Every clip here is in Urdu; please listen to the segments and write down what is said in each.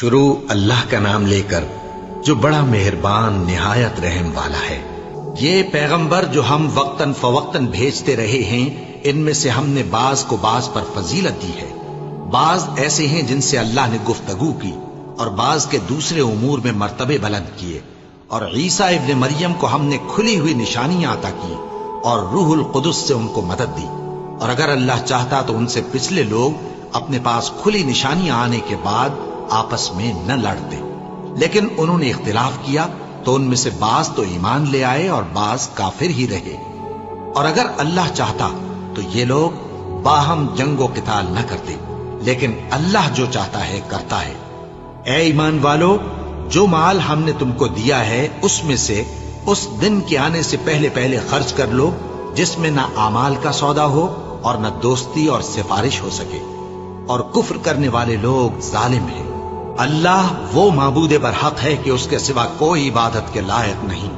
شروع اللہ کا نام لے کر جو بڑا مہربان نہایت رحم والا ہے۔ یہ پیغمبر جو ہم وقتاً فوقتاً بھیجتے رہے ہیں، ان میں سے ہم نے بعض کو بعض پر فضیلت دی ہے۔ بعض ایسے ہیں جن سے اللہ نے گفتگو کی، اور بعض کے دوسرے امور میں مرتبے بلند کیے، اور عیسیٰ ابن مریم کو ہم نے کھلی ہوئی نشانیاں عطا کی اور روح القدس سے ان کو مدد دی، اور اگر اللہ چاہتا تو ان سے پچھلے لوگ اپنے پاس کھلی نشانیاں آنے کے بعد آپس میں نہ لڑتے، لیکن انہوں نے اختلاف کیا تو ان میں سے بعض تو ایمان لے آئے اور بعض کافر ہی رہے۔ اور اگر اللہ چاہتا تو یہ لوگ باہم جنگ و قتال نہ کرتے، لیکن اللہ جو چاہتا ہے کرتا ہے۔ اے ایمان والو، جو مال ہم نے تم کو دیا ہے اس میں سے اس دن کے آنے سے پہلے پہلے خرچ کر لو جس میں نہ اعمال کا سودا ہو اور نہ دوستی اور سفارش ہو سکے، اور کفر کرنے والے لوگ ظالم ہیں۔ اللہ وہ معبود برحق ہے کہ اس کے سوا کوئی عبادت کے لائق نہیں،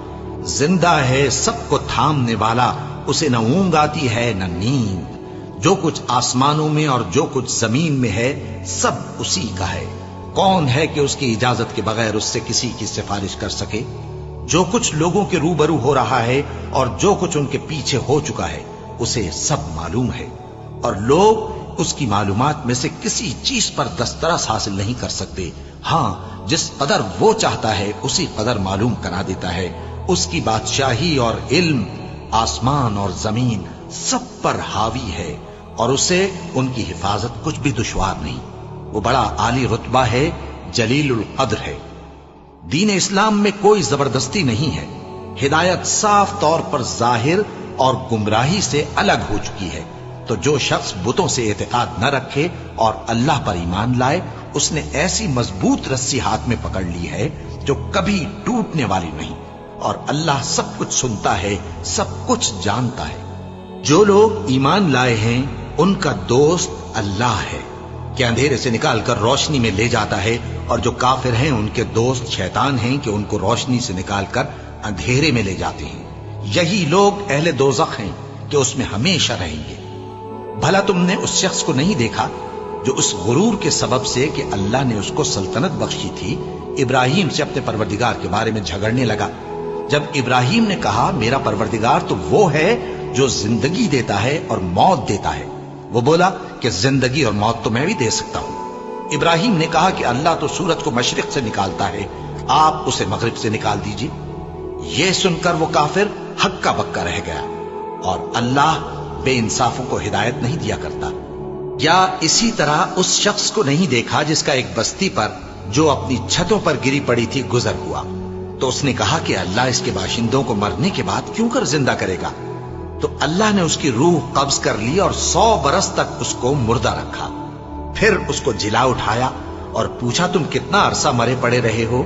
زندہ ہے، سب کو تھامنے والا، اسے نہ اونگ آتی ہے نہ نیند۔ جو کچھ آسمانوں میں اور جو کچھ زمین میں ہے سب اسی کا ہے۔ کون ہے کہ اس کی اجازت کے بغیر اس سے کسی کی سفارش کر سکے؟ جو کچھ لوگوں کے روبرو ہو رہا ہے اور جو کچھ ان کے پیچھے ہو چکا ہے اسے سب معلوم ہے، اور لوگ اس کی معلومات میں سے کسی چیز پر دسترس حاصل نہیں کر سکتے۔ ہاں، جس قدر وہ چاہتا ہے اسی قدر معلوم کرا دیتا ہے۔ اس کی بادشاہی اور علم آسمان اور زمین سب پر حاوی ہے، اور اسے ان کی حفاظت کچھ بھی دشوار نہیں۔ وہ بڑا عالی رتبہ ہے، جلیل القدر ہے۔ دین اسلام میں کوئی زبردستی نہیں ہے۔ ہدایت صاف طور پر ظاہر اور گمراہی سے الگ ہو چکی ہے۔ تو جو شخص بتوں سے اعتقاد نہ رکھے اور اللہ پر ایمان لائے، اس نے ایسی مضبوط رسی ہاتھ میں پکڑ لی ہے جو کبھی ٹوٹنے والی نہیں، اور اللہ سب کچھ سنتا ہے، سب کچھ جانتا ہے۔ جو لوگ ایمان لائے ہیں ان کا دوست اللہ ہے کہ اندھیرے سے نکال کر روشنی میں لے جاتا ہے، اور جو کافر ہیں ان کے دوست شیطان ہیں کہ ان کو روشنی سے نکال کر اندھیرے میں لے جاتے ہیں۔ یہی لوگ اہل دوزخ ہیں کہ اس میں ہمیشہ رہیں گے۔ بھلا تم نے اس شخص کو نہیں دیکھا جو اس غرور کے سبب سے کہ اللہ نے اس کو سلطنت بخشی تھی، ابراہیم سے اپنے پروردگار کے بارے میں جھگڑنے لگا؟ جب ابراہیم نے کہا میرا پروردگار تو وہ ہے جو زندگی دیتا ہے اور موت دیتا ہے، وہ بولا کہ زندگی اور موت تو میں بھی دے سکتا ہوں۔ ابراہیم نے کہا کہ اللہ تو سورج کو مشرق سے نکالتا ہے، آپ اسے مغرب سے نکال دیجیے۔ یہ سن کر وہ کافر ہکا بکا رہ گیا، اور اللہ بے انصافوں کو ہدایت نہیں دیا کرتا۔ یا اسی طرح اس شخص کو نہیں دیکھا جس کا ایک بستی پر جو اپنی چھتوں پر گری پڑی تھی گزر ہوا، تو اس نے کہا کہ اللہ اس کے باشندوں کو مرنے کے بعد کیوں کر زندہ کرے گا؟ تو اللہ نے اس کی روح قبض کر لی اور 100 برس تک اس کو مردہ رکھا۔ پھر اس کو جلا اٹھایا اور پوچھا تم کتنا عرصہ مرے پڑے رہے ہو؟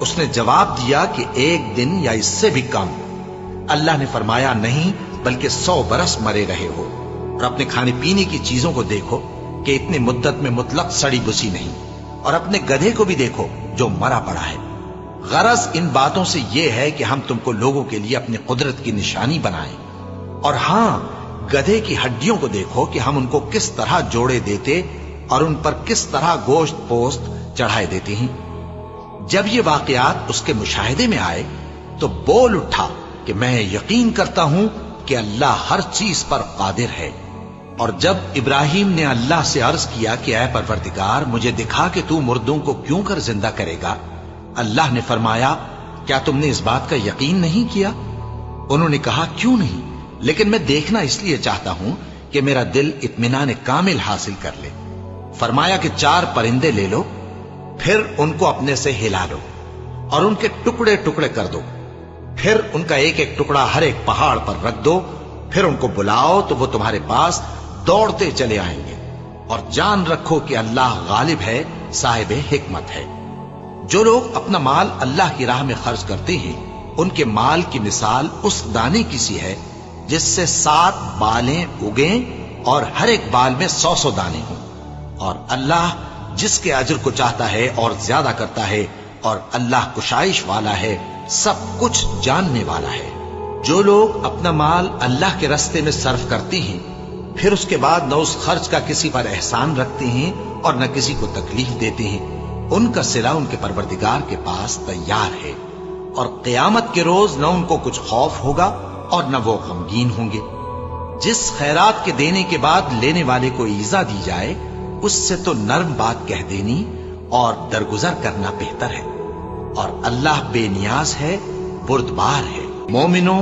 اس نے جواب دیا کہ 1 دن یا اس سے بھی کم۔ اللہ نے فرمایا نہیں، بلکہ 100 برس مرے رہے ہو، اور اپنے کھانے پینے کی چیزوں کو دیکھو کہ اتنی مدت میں مطلق سڑی بسی نہیں، اور اپنے گدھے کو بھی دیکھو جو مرا پڑا ہے۔ غرض ان باتوں سے یہ ہے کہ ہم تم کو لوگوں کے لیے اپنی قدرت کی نشانی بنائیں۔ اور ہاں، گدھے کی ہڈیوں کو دیکھو کہ ہم ان کو کس طرح جوڑے دیتے اور ان پر کس طرح گوشت پوست چڑھائے دیتے ہیں۔ جب یہ واقعات اس کے مشاہدے میں آئے تو بول اٹھا کہ میں یقین کرتا ہوں کہ اللہ ہر چیز پر قادر ہے۔ اور جب ابراہیم نے اللہ سے عرض کیا کہ اے پروردگار مجھے دکھا کہ تو مردوں کو کیوں کر زندہ کرے گا، اللہ نے فرمایا کیا تم نے اس بات کا یقین نہیں کیا؟ انہوں نے کہا کیوں نہیں، لیکن میں دیکھنا اس لیے چاہتا ہوں کہ میرا دل اطمینان کامل حاصل کر لے۔ فرمایا کہ 4 پرندے لے لو، پھر ان کو اپنے سے ہلا لو اور ان کے ٹکڑے ٹکڑے کر دو، پھر ان کا ایک ایک ٹکڑا ہر ایک پہاڑ پر رکھ دو، پھر ان کو بلاؤ تو وہ تمہارے پاس دوڑتے چلے آئیں گے، اور جان رکھو کہ اللہ غالب ہے، صاحب حکمت ہے۔ جو لوگ اپنا مال اللہ کی راہ میں خرچ کرتے ہیں ان کے مال کی مثال اس دانے کی سی ہے جس سے 7 بالیں اگیں اور ہر ایک بال میں 100 دانے ہوں، اور اللہ جس کے اجر کو چاہتا ہے اور زیادہ کرتا ہے، اور اللہ کشائش والا ہے، سب کچھ جاننے والا ہے۔ جو لوگ اپنا مال اللہ کے راستے میں صرف کرتے ہیں پھر اس کے بعد نہ اس خرچ کا کسی پر احسان رکھتے ہیں اور نہ کسی کو تکلیف دیتے ہیں، ان کا صلہ ان کے پروردگار کے پاس تیار ہے، اور قیامت کے روز نہ ان کو کچھ خوف ہوگا اور نہ وہ غمگین ہوں گے۔ جس خیرات کے دینے کے بعد لینے والے کو ایذا دی جائے، اس سے تو نرم بات کہہ دینی اور درگزر کرنا بہتر ہے، اور اللہ بے نیاز ہے، بردبار ہے۔ مومنوں،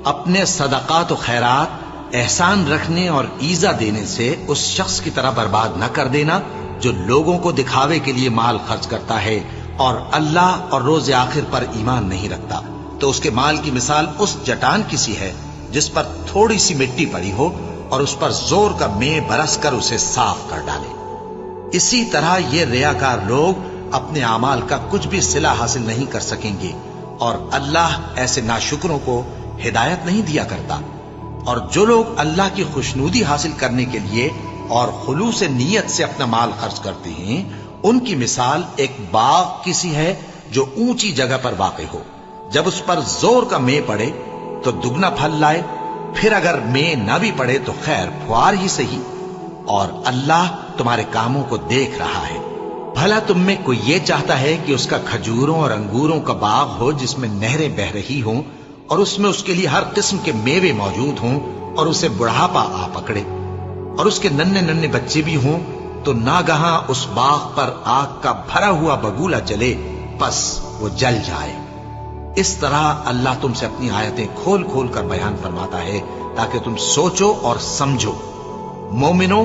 اپنے صدقات و خیرات احسان رکھنے اور ایذا دینے سے اس شخص کی طرح برباد نہ کر دینا جو لوگوں کو دکھاوے کے لیے مال خرچ کرتا ہے اور اللہ اور روز آخر پر ایمان نہیں رکھتا، تو اس کے مال کی مثال اس چٹان کی سی ہے جس پر تھوڑی سی مٹی پڑی ہو اور اس پر زور کا مے برس کر اسے صاف کر ڈالے۔ اسی طرح یہ ریاکار لوگ اپنے اعمال کا کچھ بھی صلہ حاصل نہیں کر سکیں گے، اور اللہ ایسے ناشکروں کو ہدایت نہیں دیا کرتا۔ اور جو لوگ اللہ کی خوشنودی حاصل کرنے کے لیے اور خلوص نیت سے اپنا مال خرچ کرتے ہیں، ان کی مثال ایک باغ کی سی ہے جو اونچی جگہ پر واقع ہو، جب اس پر زور کا مے پڑے تو دگنا پھل لائے، پھر اگر مے نہ بھی پڑے تو خیر پھوار ہی صحیح، اور اللہ تمہارے کاموں کو دیکھ رہا ہے۔ بھلا تم میں کوئی یہ چاہتا ہے کہ اس کا کھجوروں اور انگوروں کا باغ ہو جس میں نہریں بہ رہی ہوں اور اس میں اس کے لیے ہر قسم کے میوے موجود ہوں، اور اسے بڑھاپا آ پکڑے اور اس کے ننھے ننھے بچے بھی ہوں، تو ناگہاں اس باغ پر آگ کا بھرا ہوا بگولا چلے، بس وہ جل جائے۔ اس طرح اللہ تم سے اپنی آیتیں کھول کھول کر بیان فرماتا ہے تاکہ تم سوچو اور سمجھو۔ مومنوں،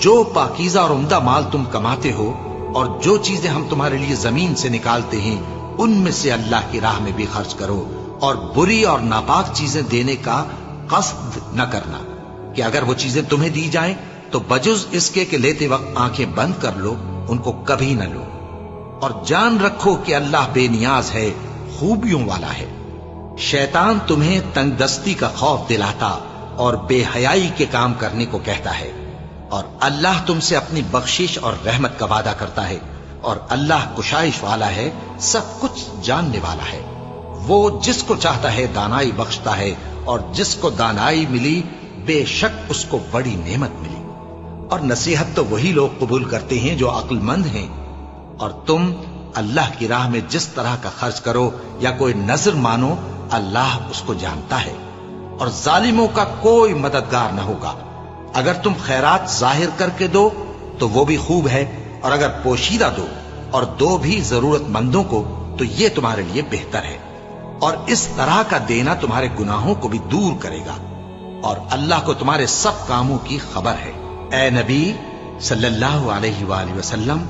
جو پاکیزہ اور عمدہ مال تم کماتے ہو اور جو چیزیں ہم تمہارے لیے زمین سے نکالتے ہیں، ان میں سے اللہ کی راہ میں بھی خرچ کرو، اور بری اور ناپاک چیزیں دینے کا قصد نہ کرنا کہ اگر وہ چیزیں تمہیں دی جائیں تو بجز اس کے کہ لیتے وقت آنکھیں بند کر لو، ان کو کبھی نہ لو، اور جان رکھو کہ اللہ بے نیاز ہے، خوبیوں والا ہے۔ شیطان تمہیں تنگ دستی کا خوف دلاتا اور بے حیائی کے کام کرنے کو کہتا ہے، اور اللہ تم سے اپنی بخشش اور رحمت کا وعدہ کرتا ہے، اور اللہ کشائش والا ہے، سب کچھ جاننے والا ہے۔ وہ جس کو چاہتا ہے دانائی بخشتا ہے، اور جس کو دانائی ملی بے شک اس کو بڑی نعمت ملی۔ اور نصیحت تو وہی لوگ قبول کرتے ہیں جو عقل مند ہیں، اور تم اللہ کی راہ میں جس طرح کا خرچ کرو یا کوئی نذر مانو، اللہ اس کو جانتا ہے، اور ظالموں کا کوئی مددگار نہ ہوگا۔ اگر تم خیرات ظاہر کر کے دو تو وہ بھی خوب ہے، اور اگر پوشیدہ دو اور دو بھی ضرورت مندوں کو تو یہ تمہارے لیے بہتر ہے، اور اس طرح کا دینا تمہارے گناہوں کو بھی دور کرے گا، اور اللہ کو تمہارے سب کاموں کی خبر ہے۔ اے نبی صلی اللہ علیہ وآلہ وسلم،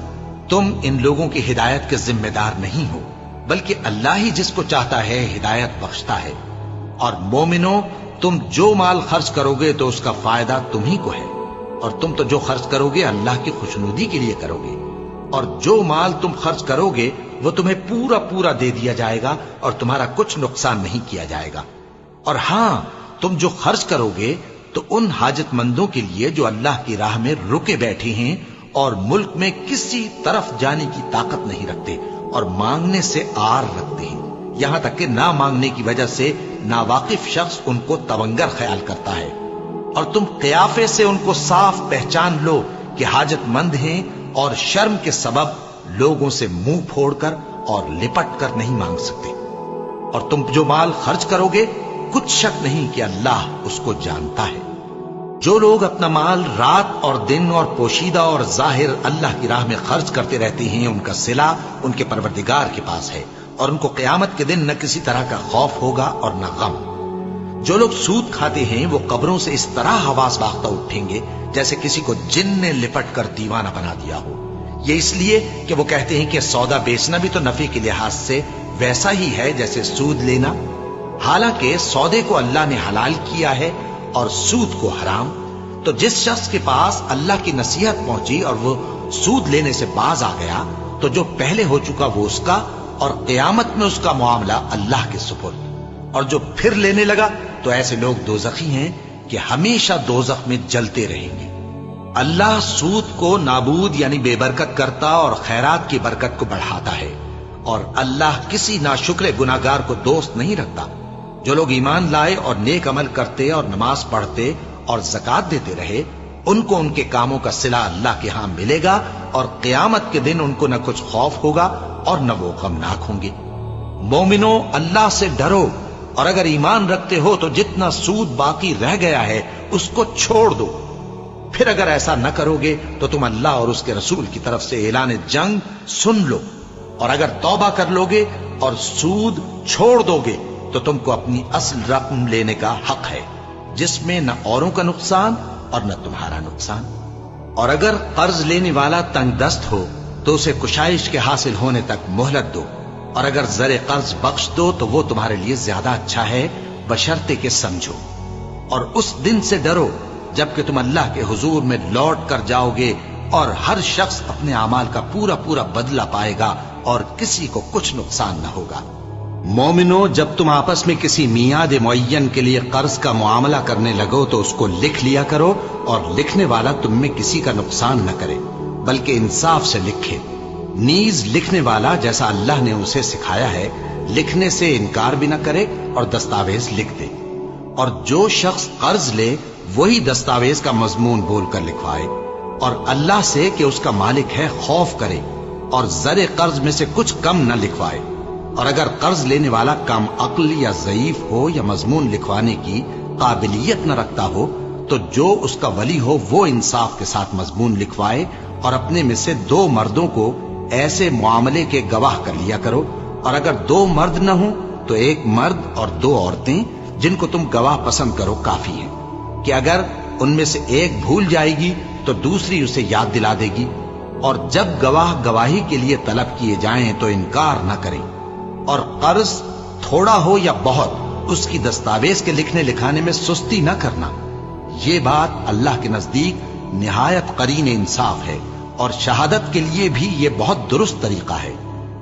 تم ان لوگوں کی ہدایت کے ذمہ دار نہیں ہو، بلکہ اللہ ہی جس کو چاہتا ہے ہدایت بخشتا ہے۔ اور مومنوں، تم جو مال خرچ کرو گے تو اس کا فائدہ تم ہی کو ہے، اور تم تو جو خرچ کرو گے اللہ کی خوشنودی کے لیے کرو گے، اور جو مال تم خرچ کرو گے وہ تمہیں پورا پورا دے دیا جائے گا، اور تمہارا کچھ نقصان نہیں کیا جائے گا۔ اور ہاں، تم جو خرچ کرو گے تو ان حاجت مندوں کے لیے جو اللہ کی راہ میں رکے بیٹھے ہیں اور ملک میں کسی طرف جانے کی طاقت نہیں رکھتے اور مانگنے سے آر رکھتے ہیں، یہاں تک کہ نہ مانگنے کی وجہ سے ناواقف شخص ان کو تونگر خیال کرتا ہے، اور تم قیافے سے ان کو صاف پہچان لو کہ حاجت مند ہیں، اور شرم کے سبب لوگوں سے منہ پھوڑ کر اور لپٹ کر نہیں مانگ سکتے۔ اور تم جو مال خرچ کرو گے کچھ شک نہیں کہ اللہ اس کو جانتا ہے۔ جو لوگ اپنا مال رات اور دن اور پوشیدہ اور ظاہر اللہ کی راہ میں خرچ کرتے رہتے ہیں، ان کا صلہ ان کے پروردگار کے پاس ہے، اور ان کو قیامت کے دن نہ کسی طرح کا خوف ہوگا اور نہ غم۔ جو لوگ سود کھاتے ہیں وہ قبروں سے اس طرح حواس باختہ اٹھیں گے جیسے کسی کو جن نے لپٹ کر دیوانہ بنا دیا ہو، یہ اس لیے کہ وہ کہتے ہیں کہ سودا بیچنا بھی تو نفع کے لحاظ سے ویسا ہی ہے جیسے سود لینا، حالانکہ سودے کو اللہ نے حلال کیا ہے اور سود کو حرام۔ تو جس شخص کے پاس اللہ کی نصیحت پہنچی اور وہ سود لینے سے باز آ گیا تو جو پہلے ہو چکا وہ اس کا، اور قیامت میں اس کا معاملہ اللہ کے سپرد۔ اور جو پھر لینے لگا تو ایسے لوگ دوزخی ہیں کہ ہمیشہ دوزخ میں جلتے رہیں گے۔ اللہ سود کو نابود یعنی بے برکت کرتا اور خیرات کی برکت کو بڑھاتا ہے، اور اللہ کسی ناشکر گناہگار کو دوست نہیں رکھتا۔ جو لوگ ایمان لائے اور نیک عمل کرتے اور نماز پڑھتے اور زکات دیتے رہے، ان کو ان کے کاموں کا صلہ اللہ کے ہاں ملے گا، اور قیامت کے دن ان کو نہ کچھ خوف ہوگا اور نہ وہ غمناک ہوں گے۔ مومنو، اللہ سے ڈرو، اور اگر ایمان رکھتے ہو تو جتنا سود باقی رہ گیا ہے اس کو چھوڑ دو۔ پھر اگر ایسا نہ کرو گے تو تم اللہ اور اس کے رسول کی طرف سے اعلان جنگ سن لو، اور اگر توبہ کر لو گے اور سود چھوڑ دو گے تو تم کو اپنی اصل رقم لینے کا حق ہے، جس میں نہ اوروں کا نقصان اور نہ تمہارا نقصان۔ اور اگر قرض لینے والا تنگ دست ہو تو اسے کشائش کے حاصل ہونے تک مہلت دو، اور اگر زر قرض بخش دو تو وہ تمہارے لیے زیادہ اچھا ہے، بشرطے کہ سمجھو۔ اور اس دن سے ڈرو جبکہ تم اللہ کے حضور میں لوٹ کر جاؤ گے، اور ہر شخص اپنے اعمال کا پورا پورا بدلہ پائے گا اور کسی کو کچھ نقصان نہ ہوگا۔ مومنو، جب تم آپس میں کسی میعاد معین کے لیے قرض کا معاملہ کرنے لگو تو اس کو لکھ لیا کرو، اور لکھنے والا تم میں کسی کا نقصان نہ کرے بلکہ انصاف سے لکھے۔ نیز لکھنے والا جیسا اللہ نے اسے سکھایا ہے لکھنے سے انکار بھی نہ کرے اور دستاویز لکھ دے، اور جو شخص قرض لے وہی دستاویز کا مضمون بول کر لکھوائے، اور اللہ سے کہ اس کا مالک ہے خوف کرے، اور زر قرض میں سے کچھ کم نہ لکھوائے۔ اور اگر قرض لینے والا کم عقل یا ضعیف ہو یا مضمون لکھوانے کی قابلیت نہ رکھتا ہو تو جو اس کا ولی ہو وہ انصاف کے ساتھ مضمون لکھوائے، اور اپنے میں سے 2 مردوں کو ایسے معاملے کے گواہ کر لیا کرو، اور اگر 2 مرد نہ ہوں تو 1 مرد اور 2 عورتیں جن کو تم گواہ پسند کرو کافی ہیں، کہ اگر ان میں سے ایک بھول جائے گی تو دوسری اسے یاد دلا دے گی۔ اور جب گواہ گواہی کے لیے طلب کیے جائیں تو انکار نہ کریں۔ اور قرض تھوڑا ہو یا بہت اس کی دستاویز کے لکھنے لکھانے میں سستی نہ کرنا، یہ بات اللہ کے نزدیک نہایت قرین انصاف ہے، اور شہادت کے لیے بھی یہ بہت درست طریقہ ہے۔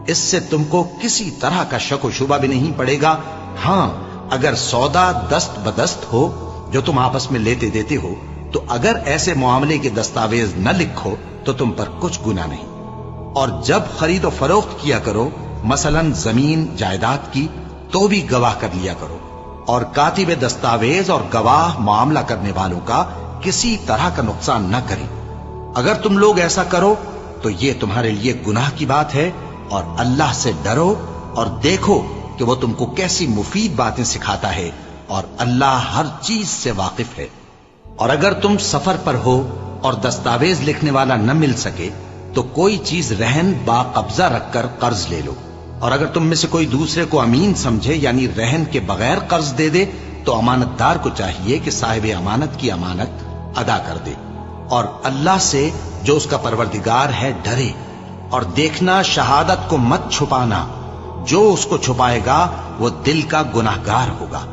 اس سے تم کو کسی طرح کا شک و شبہ بھی نہیں پڑے گا۔ ہاں، اگر سودا دست بدست ہو جو تم آپس میں لیتے دیتے ہو تو اگر ایسے معاملے کے دستاویز نہ لکھو تو تم پر کچھ گناہ نہیں۔ اور جب خرید و فروخت کیا کرو، مثلا زمین جائیداد کی، تو بھی گواہ کر لیا کرو، اور کاتب دستاویز اور گواہ معاملہ کرنے والوں کا کسی طرح کا نقصان نہ کریں۔ اگر تم لوگ ایسا کرو تو یہ تمہارے لیے گناہ کی بات ہے، اور اللہ سے ڈرو اور دیکھو کہ وہ تم کو کیسی مفید باتیں سکھاتا ہے، اور اللہ ہر چیز سے واقف ہے۔ اور اگر تم سفر پر ہو اور دستاویز لکھنے والا نہ مل سکے تو کوئی چیز رہن با قبضہ رکھ کر قرض لے لو، اور اگر تم میں سے کوئی دوسرے کو امین سمجھے یعنی رہن کے بغیر قرض دے دے تو امانت دار کو چاہیے کہ صاحب امانت کی امانت ادا کر دے، اور اللہ سے جو اس کا پروردگار ہے ڈرے، اور دیکھنا شہادت کو مت چھپانا، جو اس کو چھپائے گا وہ دل کا گناہگار ہوگا۔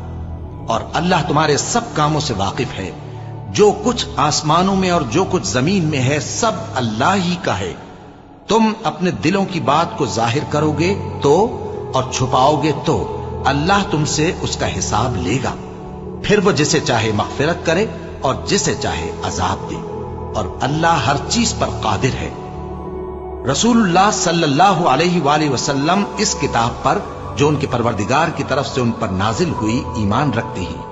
اور اللہ تمہارے سب کاموں سے واقف ہے، جو کچھ آسمانوں میں اور جو کچھ زمین میں ہے سب اللہ ہی کا ہے۔ تم اپنے دلوں کی بات کو ظاہر کرو گے تو اور چھپاؤ گے تو اللہ تم سے اس کا حساب لے گا، پھر وہ جسے چاہے مغفرت کرے اور جسے چاہے عذاب دے، اور اللہ ہر چیز پر قادر ہے۔ رسول اللہ صلی اللہ علیہ وآلہ وسلم اس کتاب پر جو ان کے پروردگار کی طرف سے ان پر نازل ہوئی ایمان رکھتے ہیں،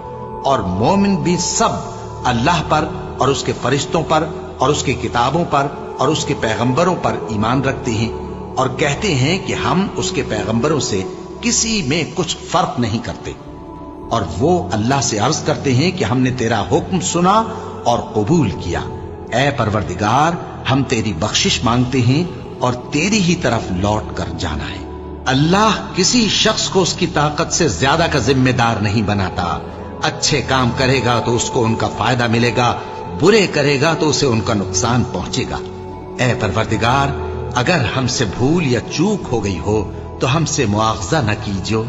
اور مومن بھی سب اللہ پر اور اس کے فرشتوں پر اور اس کے کتابوں پر اور اس کے پیغمبروں پر ایمان رکھتے ہیں، اور کہتے ہیں کہ ہم اس کے پیغمبروں سے کسی میں کچھ فرق نہیں کرتے، اور وہ اللہ سے عرض کرتے ہیں کہ ہم نے تیرا حکم سنا اور قبول کیا۔ اے پروردگار، ہم تیری بخشش مانگتے ہیں اور تیری ہی طرف لوٹ کر جانا ہے۔ اللہ کسی شخص کو اس کی طاقت سے زیادہ کا ذمہ دار نہیں بناتا۔ اچھے کام کرے گا تو اس کو ان کا فائدہ ملے گا، برے کرے گا تو اسے ان کا نقصان پہنچے گا۔ اے پروردگار، اگر ہم سے بھول یا چوک ہو گئی ہو تو ہم سے مواخذہ نہ کیجو۔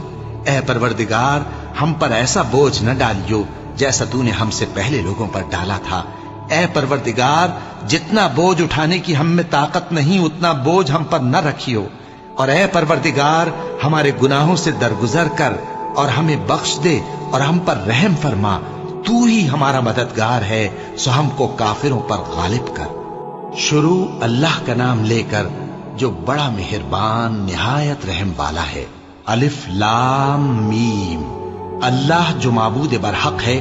اے پروردگار، ہم پر ایسا بوجھ نہ ڈالیو جیسا تو نے ہم سے پہلے لوگوں پر ڈالا تھا۔ اے پروردگار، جتنا بوجھ اٹھانے کی ہم میں طاقت نہیں اتنا بوجھ ہم پر نہ رکھیو، اور اے پروردگار، ہمارے گناہوں سے درگزر کر اور ہمیں بخش دے اور ہم پر رحم فرما۔ تو ہی ہمارا مددگار ہے، سو ہم کو کافروں پر غالب کر۔ شروع اللہ کا نام لے کر جو بڑا مہربان نہایت رحم والا ہے۔ الف لام میم۔ اللہ جو معبود برحق ہے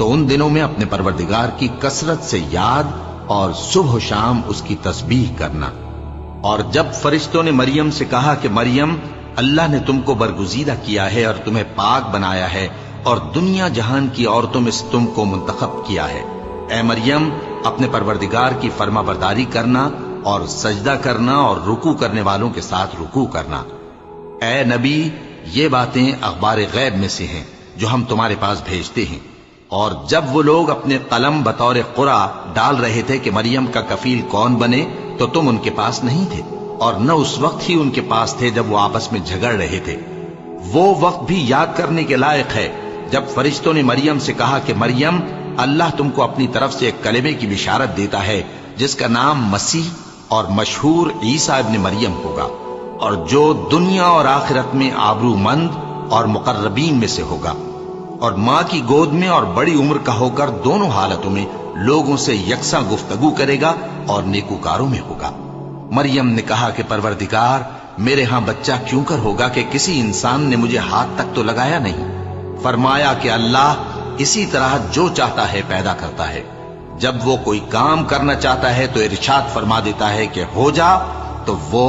تو ان دنوں میں اپنے پروردگار کی کثرت سے یاد اور صبح و شام اس کی تسبیح کرنا۔ اور جب فرشتوں نے مریم سے کہا کہ مریم، اللہ نے تم کو برگزیدہ کیا ہے اور تمہیں پاک بنایا ہے اور دنیا جہان کی عورتوں میں سے تم کو منتخب کیا ہے، اے مریم اپنے پروردگار کی فرما برداری کرنا اور سجدہ کرنا اور رکوع کرنے والوں کے ساتھ رکوع کرنا۔ اے نبی، یہ باتیں اخبار غیب میں سے ہیں جو ہم تمہارے پاس بھیجتے ہیں۔ اور جب وہ لوگ اپنے قلم بطور قرعہ ڈال رہے تھے کہ مریم کا کفیل کون بنے، تو تم ان کے پاس نہیں تھے، اور نہ اس وقت ہی ان کے پاس تھے جب وہ آپس میں جھگڑ رہے تھے۔ وہ وقت بھی یاد کرنے کے لائق ہے جب فرشتوں نے مریم سے کہا کہ مریم، اللہ تم کو اپنی طرف سے ایک کلمے کی بشارت دیتا ہے جس کا نام مسیح اور مشہور عیسیٰ ابن مریم ہوگا، اور جو دنیا اور آخرت میں آبرو مند اور مقربین میں سے ہوگا، اور ماں کی گود میں اور بڑی عمر کا ہو کر دونوں حالتوں میں لوگوں سے یکساں گفتگو کرے گا اور نیکوکاروں میں ہوگا۔ مریم نے کہا کہ پروردگار، میرے ہاں بچہ کیوں کر ہوگا کہ کسی انسان نے مجھے ہاتھ تک تو لگایا نہیں۔ فرمایا کہ اللہ اسی طرح جو چاہتا ہے پیدا کرتا ہے، جب وہ کوئی کام کرنا چاہتا ہے تو ارشاد فرما دیتا ہے کہ ہو جا، تو وہ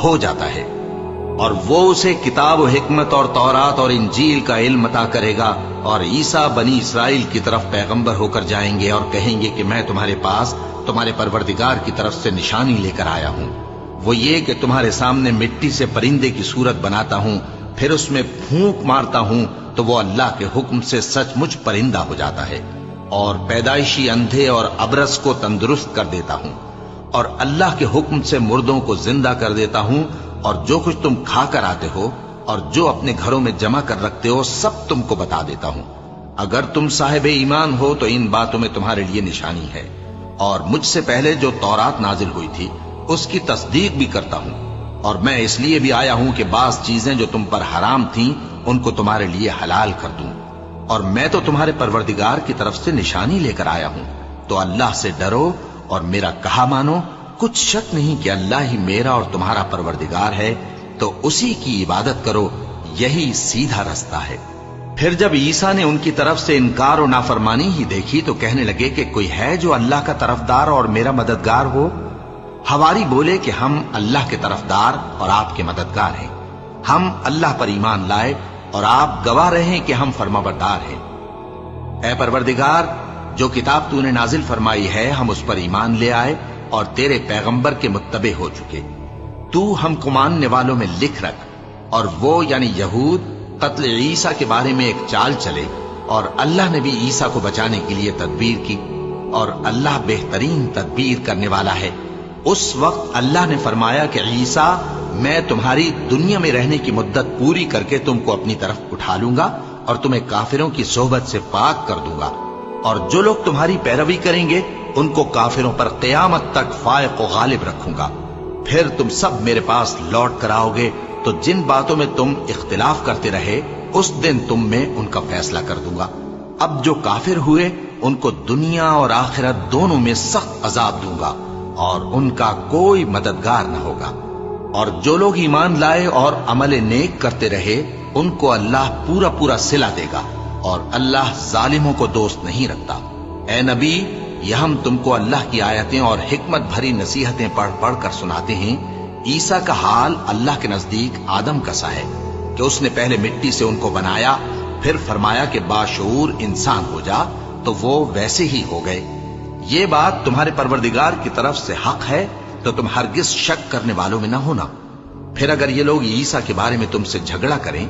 ہو جاتا ہے۔ اور وہ اسے کتاب و حکمت اور تورات اور انجیل کا علم عطا کرے گا، اور عیسیٰ بنی اسرائیل کی طرف پیغمبر ہو کر جائیں گے اور کہیں گے کہ میں تمہارے پاس تمہارے پروردگار کی طرف سے نشانی لے کر آیا ہوں، وہ یہ کہ تمہارے سامنے مٹی سے پرندے کی صورت بناتا ہوں، پھر اس میں پھونک مارتا ہوں تو وہ اللہ کے حکم سے سچ مچ پرندہ ہو جاتا ہے، اور پیدائشی اندھے اور ابرص کو تندرست کر دیتا ہوں، اور اللہ کے حکم سے مردوں کو زندہ کر دیتا ہوں، اور جو کچھ تم کھا کر آتے ہو اور جو اپنے گھروں میں جمع کر رکھتے ہو سب تم کو بتا دیتا ہوں۔ اگر تم صاحب ایمان ہو تو ان باتوں میں تمہارے لیے نشانی ہے، اور مجھ سے پہلے جو تورات نازل ہوئی تھی اس کی تصدیق بھی کرتا ہوں، اور میں اس لیے بھی آیا ہوں کہ بعض چیزیں جو تم پر حرام تھیں ان کو تمہارے لیے حلال کر دوں، اور میں تو تمہارے پروردگار کی طرف سے نشانی لے کر آیا ہوں۔ تو اللہ سے ڈرو اور میرا کہا مانو، کچھ شک نہیں کہ اللہ ہی میرا اور تمہارا پروردگار ہے، تو اسی کی عبادت کرو، یہی سیدھا رستہ ہے۔ پھر جب عیسیٰ نے ان کی طرف سے انکار و نافرمانی ہی دیکھی تو کہنے لگے کہ کوئی ہے جو اللہ کا طرفدار اور میرا مددگار ہو؟ حواری بولے کہ ہم اللہ کے طرفدار اور آپ کے مددگار ہیں، ہم اللہ پر ایمان لائے اور آپ گواہ رہیں کہ ہم فرما بردار ہیں۔ اے پروردگار، جو کتاب تو نے نازل فرمائی ہے ہم اس پر ایمان لے آئے اور تیرے پیغمبر کے متبع ہو چکے، تو ہم کو ماننے والوں میں لکھ رکھ۔ اور وہ یعنی یہود قتل عیسیٰ کے بارے میں ایک چال چلے، اور اللہ نے بھی عیسیٰ کو بچانے کے لیے تدبیر کی، اور اللہ بہترین تدبیر کرنے والا ہے۔ اس وقت اللہ نے فرمایا کہ عیسیٰ، میں تمہاری دنیا میں رہنے کی مدت پوری کر کے تم کو اپنی طرف اٹھا لوں گا اور تمہیں کافروں کی صحبت سے پاک کر دوں گا، اور جو لوگ تمہاری پیروی کریں گے ان کو کافروں پر قیامت تک فائق و غالب رکھوں گا۔ پھر تم سب میرے پاس لوٹ کر آؤ گے، تو جن باتوں میں تم اختلاف کرتے رہے اس دن تم میں ان کا فیصلہ کر دوں گا۔ اب جو کافر ہوئے ان کو دنیا اور آخرت دونوں میں سخت عذاب دوں گا، اور ان کا کوئی مددگار نہ ہوگا۔ اور جو لوگ ایمان لائے اور عمل نیک کرتے رہے ان کو اللہ پورا پورا صلہ دے گا، اور اللہ ظالموں کو دوست نہیں رکھتا۔ اے نبی، یہ ہم تم کو اللہ کی آیتیں اور حکمت بھری نصیحتیں پڑھ پڑھ کر سناتے ہیں۔ عیسیٰ کا حال اللہ کے نزدیک آدم کا سا ہے کہ اس نے پہلے مٹی سے ان کو بنایا، پھر فرمایا کہ باشعور انسان ہو جا، تو وہ ویسے ہی ہو گئے۔ یہ بات تمہارے پروردگار کی طرف سے حق ہے، تو تم ہرگز شک کرنے والوں میں نہ ہونا۔ پھر اگر یہ لوگ عیسیٰ کے بارے میں تم سے جھگڑا کریں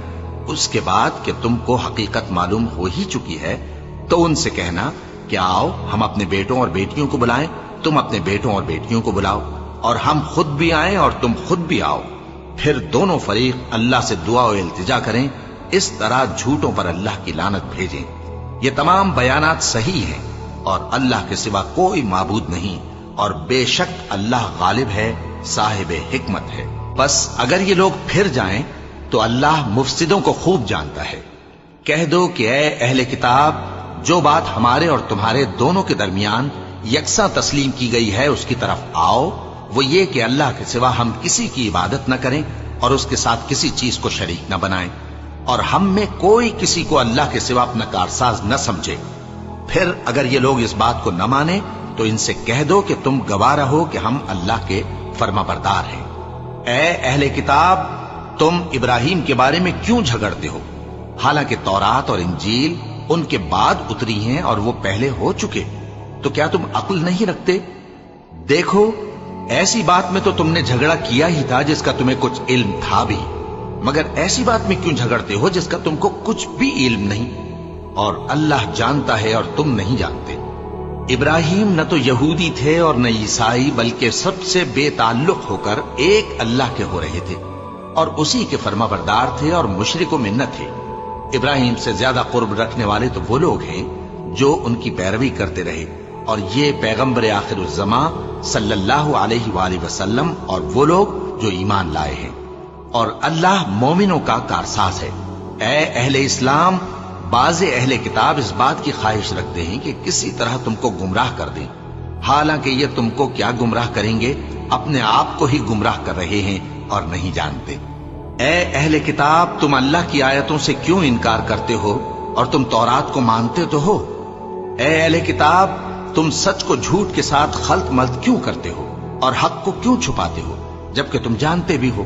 اس کے بعد کہ تم کو حقیقت معلوم ہو ہی چکی ہے، تو ان سے کہنا کہ آؤ ہم اپنے بیٹوں اور بیٹیوں کو بلائیں، تم اپنے بیٹوں اور بیٹیوں کو بلاؤ، اور ہم خود بھی آئیں اور تم خود بھی آؤ، پھر دونوں فریق اللہ سے دعا و التجا کریں، اس طرح جھوٹوں پر اللہ کی لعنت بھیجیں۔ یہ تمام بیانات صحیح ہیں، اور اللہ کے سوا کوئی معبود نہیں، اور بے شک اللہ غالب ہے، صاحب حکمت ہے۔ بس اگر یہ لوگ پھر جائیں تو اللہ مفسدوں کو خوب جانتا ہے۔ کہہ دو کہ اے اہل کتاب، جو بات ہمارے اور تمہارے دونوں کے درمیان یکساں تسلیم کی گئی ہے اس کی طرف آؤ، وہ یہ کہ اللہ کے سوا ہم کسی کی عبادت نہ کریں اور اس کے ساتھ کسی چیز کو شریک نہ بنائیں، اور ہم میں کوئی کسی کو اللہ کے سوا اپنا کارساز نہ سمجھے، پھر اگر یہ لوگ اس بات کو نہ مانے تو ان سے کہہ دو کہ تم گواہ رہو کہ ہم اللہ کے فرما بردار ہیں۔ اے اہل کتاب، تم ابراہیم کے بارے میں کیوں جھگڑتے ہو؟ حالانکہ تورات اور انجیل ان کے بعد اتری ہیں اور وہ پہلے ہو چکے، تو کیا تم عقل نہیں رکھتے؟ دیکھو، ایسی بات میں تو تم نے جھگڑا کیا ہی تھا جس کا تمہیں کچھ علم تھا بھی، مگر ایسی بات میں کیوں جھگڑتے ہو جس کا تم کو کچھ بھی علم نہیں؟ اور اللہ جانتا ہے اور تم نہیں جانتے۔ ابراہیم نہ تو یہودی تھے اور نہ عیسائی، بلکہ سب سے بے تعلق ہو کر ایک اللہ کے ہو رہے تھے اور اسی کے فرما بردار تھے اور مشرکوں میں نہ تھے۔ ابراہیم سے زیادہ قرب رکھنے والے تو وہ لوگ ہیں جو ان کی پیروی کرتے رہے، اور یہ پیغمبر آخر الزماں صلی اللہ علیہ وآلہ وسلم اور وہ لوگ جو ایمان لائے ہیں، اور اللہ مومنوں کا کارساز ہے۔ اے اہل اسلام، بعض اہل کتاب اس بات کی خواہش رکھتے ہیں کہ کسی طرح تم کو گمراہ کر دیں، حالانکہ یہ تم کو کیا گمراہ کریں گے، اپنے آپ کو ہی گمراہ کر رہے ہیں اور نہیں جانتے۔ اے اہل کتاب، تم اللہ کی آیتوں سے کیوں انکار کرتے ہو اور تم تورات کو مانتے تو ہو؟ اے اہل کتاب، تم سچ کو جھوٹ کے ساتھ خلط ملط کیوں کرتے ہو اور حق کو کیوں چھپاتے ہو جبکہ تم جانتے بھی ہو؟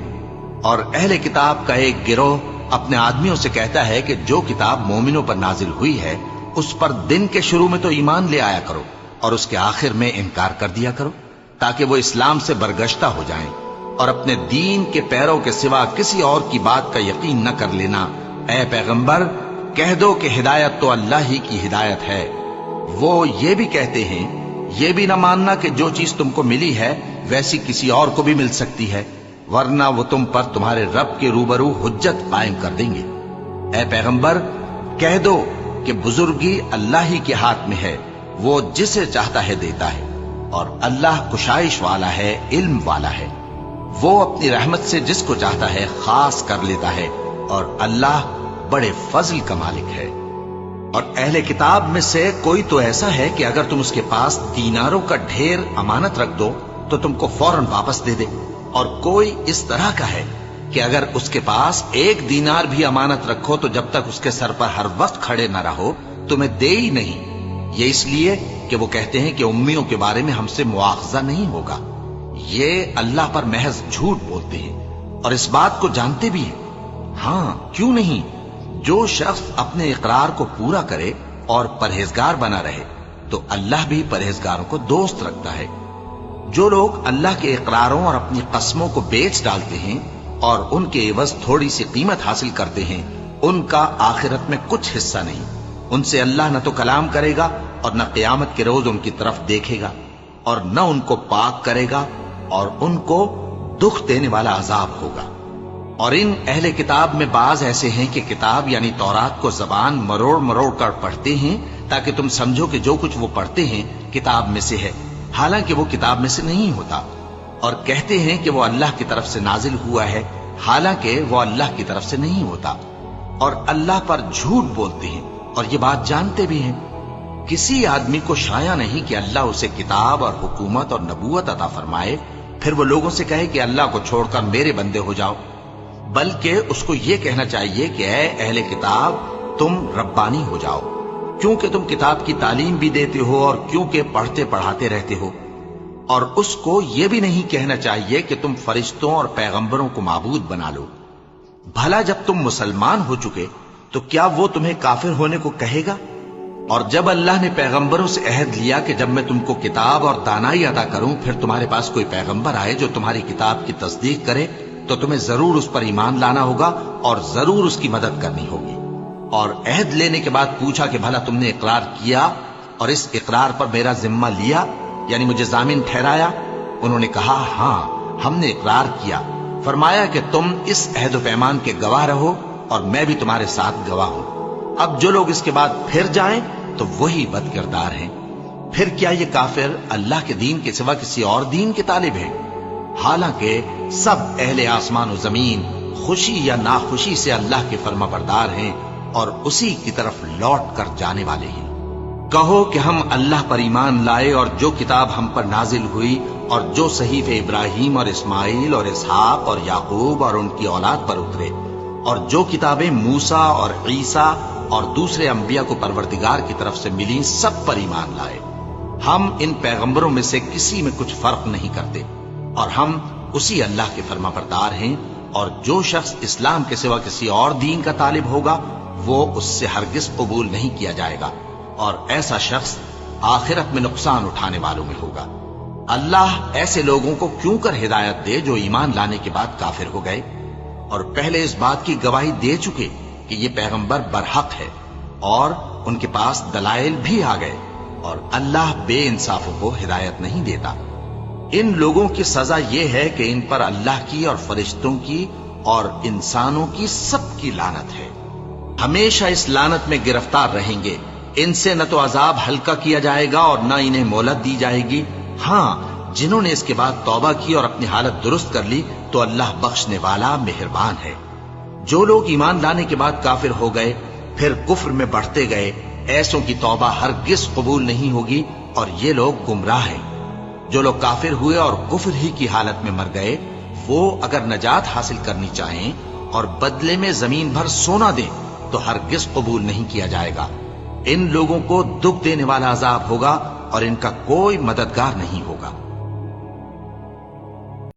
اور اہل کتاب کا ایک گروہ اپنے آدمیوں سے کہتا ہے کہ جو کتاب مومنوں پر نازل ہوئی ہے اس پر دن کے شروع میں تو ایمان لے آیا کرو اور اس کے آخر میں انکار کر دیا کرو، تاکہ وہ اسلام سے برگشتہ ہو جائیں، اور اپنے دین کے پیروں کے سوا کسی اور کی بات کا یقین نہ کر لینا۔ اے پیغمبر، کہہ دو کہ ہدایت تو اللہ ہی کی ہدایت ہے۔ وہ یہ بھی کہتے ہیں، یہ بھی نہ ماننا کہ جو چیز تم کو ملی ہے ویسی کسی اور کو بھی مل سکتی ہے، ورنہ وہ تم پر تمہارے رب کے روبرو حجت قائم کر دیں گے۔ اے پیغمبر، کہہ دو کہ بزرگی اللہ ہی کے ہاتھ میں ہے، وہ جسے چاہتا ہے دیتا ہے، اور اللہ کشائش والا ہے، علم والا ہے۔ وہ اپنی رحمت سے جس کو چاہتا ہے خاص کر لیتا ہے، اور اللہ بڑے فضل کا مالک ہے۔ اور اہل کتاب میں سے کوئی تو ایسا ہے کہ اگر تم اس کے پاس دیناروں کا ڈھیر امانت رکھ دو تو تم کو فوراً واپس دے دے، اور کوئی اس طرح کا ہے کہ اگر اس کے پاس 1 دینار بھی امانت رکھو تو جب تک اس کے سر پر ہر وقت کھڑے نہ رہو تمہیں دے ہی نہیں۔ یہ اس لیے کہ وہ کہتے ہیں کہ امیوں کے بارے میں ہم سے مواخذہ نہیں ہوگا۔ یہ اللہ پر محض جھوٹ بولتے ہیں اور اس بات کو جانتے بھی ہیں۔ ہاں، کیوں نہیں؟ جو شخص اپنے اقرار کو پورا کرے اور پرہیزگار بنا رہے تو اللہ بھی پرہیزگاروں کو دوست رکھتا ہے۔ جو لوگ اللہ کے اقراروں اور اپنی قسموں کو بیچ ڈالتے ہیں اور ان کے عوض تھوڑی سی قیمت حاصل کرتے ہیں، ان کا آخرت میں کچھ حصہ نہیں۔ ان سے اللہ نہ تو کلام کرے گا اور نہ قیامت کے روز ان کی طرف دیکھے گا، اور نہ ان کو پاک کرے گا، اور ان کو دکھ دینے والا عذاب ہوگا۔ اور ان اہل کتاب میں بعض ایسے ہیں کہ کتاب یعنی تورات کو زبان مروڑ مروڑ کر پڑھتے ہیں تاکہ تم سمجھو کہ جو کچھ وہ پڑھتے ہیں کتاب میں سے ہے، حالانکہ وہ کتاب میں سے نہیں ہوتا، اور کہتے ہیں کہ وہ اللہ کی طرف سے نازل ہوا ہے، حالانکہ وہ اللہ کی طرف سے نہیں ہوتا، اور اللہ پر جھوٹ بولتے ہیں اور یہ بات جانتے بھی ہیں۔ کسی آدمی کو شایع نہیں کہ اللہ اسے کتاب اور حکومت اور نبوت عطا فرمائے پھر وہ لوگوں سے کہے کہ اللہ کو چھوڑ کر میرے بندے ہو جاؤ، بلکہ اس کو یہ کہنا چاہیے کہ اے اہل کتاب، تم ربانی ہو جاؤ، کیونکہ تم کتاب کی تعلیم بھی دیتے ہو اور کیونکہ پڑھتے پڑھاتے رہتے ہو۔ اور اس کو یہ بھی نہیں کہنا چاہیے کہ تم فرشتوں اور پیغمبروں کو معبود بنا لو۔ بھلا جب تم مسلمان ہو چکے تو کیا وہ تمہیں کافر ہونے کو کہے گا؟ اور جب اللہ نے پیغمبروں سے عہد لیا کہ جب میں تم کو کتاب اور دانائی عطا کروں پھر تمہارے پاس کوئی پیغمبر آئے جو تمہاری کتاب کی تصدیق کرے تو تمہیں ضرور اس پر ایمان لانا ہوگا اور ضرور اس کی مدد کرنی ہوگی۔ اور عہد لینے کے بعد پوچھا کہ بھلا تم نے اقرار کیا اور اس اقرار پر میرا ذمہ لیا، یعنی مجھے ضامن ٹھہرایا؟ انہوں نے کہا ہاں، ہم نے اقرار کیا۔ فرمایا کہ تم اس عہد و پیمان کے گواہ رہو اور میں بھی تمہارے ساتھ گواہ ہوں۔ اب جو لوگ اس کے بعد پھر جائیں تو وہی بد کردار ہیں۔ پھر کیا یہ کافر اللہ کے دین کے سوا کسی اور دین کے طالب ہیں؟ حالانکہ سب اہل آسمان و زمین خوشی یا ناخوشی سے اللہ کے فرما بردار ہیں اور اسی کی طرف لوٹ کر جانے والے ہیں۔ کہو کہ ہم اللہ پر ایمان لائے اور جو کتاب ہم پر نازل ہوئی اور جو صحیف ابراہیم اور اسماعیل اور اسحاق اور یعقوب اور ان کی اولاد پر اترے، اور جو کتابیں موسیٰ اور عیسیٰ اور دوسرے انبیاء کو پروردگار کی طرف سے ملی سب پر ایمان لائے۔ ہم ان پیغمبروں میں سے کسی میں کچھ فرق نہیں کرتے، اور ہم اسی اللہ کے فرما بردار ہیں، اور جو شخص اسلام کے سوا کسی اور دین کا طالب ہوگا وہ اس سے ہرگز قبول نہیں کیا جائے گا، اور ایسا شخص آخرت میں نقصان اٹھانے والوں میں ہوگا۔ اللہ ایسے لوگوں کو کیوں کر ہدایت دے جو ایمان لانے کے بعد کافر ہو گئے اور پہلے اس بات کی گواہی دے چکے کہ یہ پیغمبر برحق ہے، اور ان کے پاس دلائل بھی آ گئے، اور اللہ بے انصافوں کو ہدایت نہیں دیتا۔ ان لوگوں کی سزا یہ ہے کہ ان پر اللہ کی اور فرشتوں کی اور انسانوں کی سب کی لعنت ہے، ہمیشہ اس لعنت میں گرفتار رہیں گے۔ ان سے نہ تو عذاب ہلکا کیا جائے گا اور نہ انہیں مہلت دی جائے گی۔ ہاں، جنہوں نے اس کے بعد توبہ کی اور اپنی حالت درست کر لی تو اللہ بخشنے والا مہربان ہے۔ جو لوگ ایمان لانے کے بعد کافر ہو گئے پھر کفر میں بڑھتے گئے، ایسوں کی توبہ ہرگز قبول نہیں ہوگی، اور یہ لوگ گمراہ ہیں۔ جو لوگ کافر ہوئے اور کفر ہی کی حالت میں مر گئے، وہ اگر نجات حاصل کرنی چاہیں اور بدلے میں زمین بھر سونا دیں تو ہرگز قبول نہیں کیا جائے گا۔ ان لوگوں کو دکھ دینے والا عذاب ہوگا اور ان کا کوئی مددگار نہیں ہوگا۔